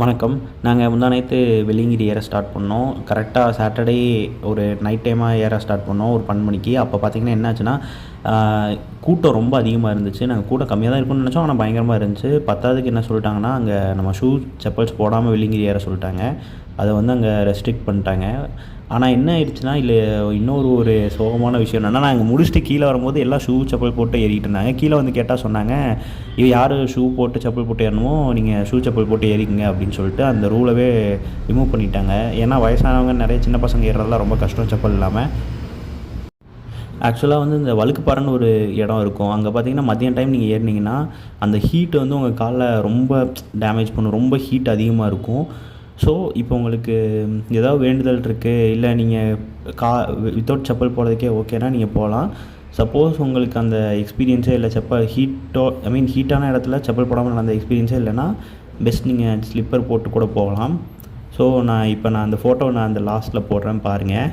வணக்கம். நாங்கள் முந்தா நேற்று வெள்ளியங்கிரி ஏற ஸ்டார்ட் பண்ணோம். கரெக்டாக சாட்டர்டே ஒரு நைட் டைமாக ஏற ஸ்டார்ட் பண்ணோம் ஒரு 12 மணிக்கு. அப்போ பார்த்திங்கன்னா என்னாச்சுன்னா, கூட்டம் ரொம்ப அதிகமாக இருந்துச்சு. நாங்கள் கூட்டம் கம்மியாக தான் இருக்கும்னு நினச்சோம். ஆனால் பயங்கரமாக இருந்துச்சு. பத்தாவதுக்கு என்ன சொல்லிட்டாங்கன்னா, அங்கே நம்ம செப்பல்ஸ் போடாமல் வெள்ளியங்கிரி ஏற சொல்லிட்டாங்க. அதை அங்கே ரெஸ்ட்ரிக்ட் பண்ணிட்டாங்க. ஆனால் என்ன ஆயிடுச்சுன்னா, இன்னொரு சோகமான விஷயம் என்னென்னா, நாங்கள் முடிச்சுட்டு கீழே வரும்போது எல்லாம் செப்பல் போட்டு ஏறிக்கிட்டு இருந்தாங்க. கீழே கேட்டால் சொன்னாங்க, இது யார் போட்டு செப்பல் போட்டு ஏறணுமோ நீங்கள் செப்பல் போட்டு ஏறிக்குங்க அப்படின்னு சொல்லிட்டு அந்த ரூலவே ரிமூவ் பண்ணிட்டாங்க. ஏன்னா வயசானவங்க நிறைய சின்ன பசங்க ஏறுறதெல்லாம் ரொம்ப கஷ்டம் செப்பல் இல்லாமல். ஆக்சுவலாக இந்த வழுக்குப்பாறைன்னு ஒரு இடம் இருக்கும். அங்கே பார்த்தீங்கன்னா மதியம் டைம் நீங்கள் ஏறினீங்கன்னா அந்த ஹீட்டு உங்கள் காலில் ரொம்ப டேமேஜ் பண்ணும். ரொம்ப ஹீட் அதிகமாக இருக்கும். ஸோ இப்போ உங்களுக்கு ஏதாவது வேண்டுதல் இருக்குது, இல்லை நீங்கள் வித்தவுட் செப்பல் போகிறதுக்கே ஓகேனா நீங்கள் போகலாம். சப்போஸ் உங்களுக்கு அந்த எக்ஸ்பீரியன்ஸே இல்லை, ஹீட்டான இடத்துல செப்பல் போடாமல் நடந்த எக்ஸ்பீரியன்ஸே இல்லைன்னா பெஸ்ட் நீங்கள் ஸ்லிப்பர் போட்டு கூட போகலாம். ஸோ நான் அந்த ஃபோட்டோ அந்த லாஸ்ட்டில் போடுறேன் பாருங்கள்.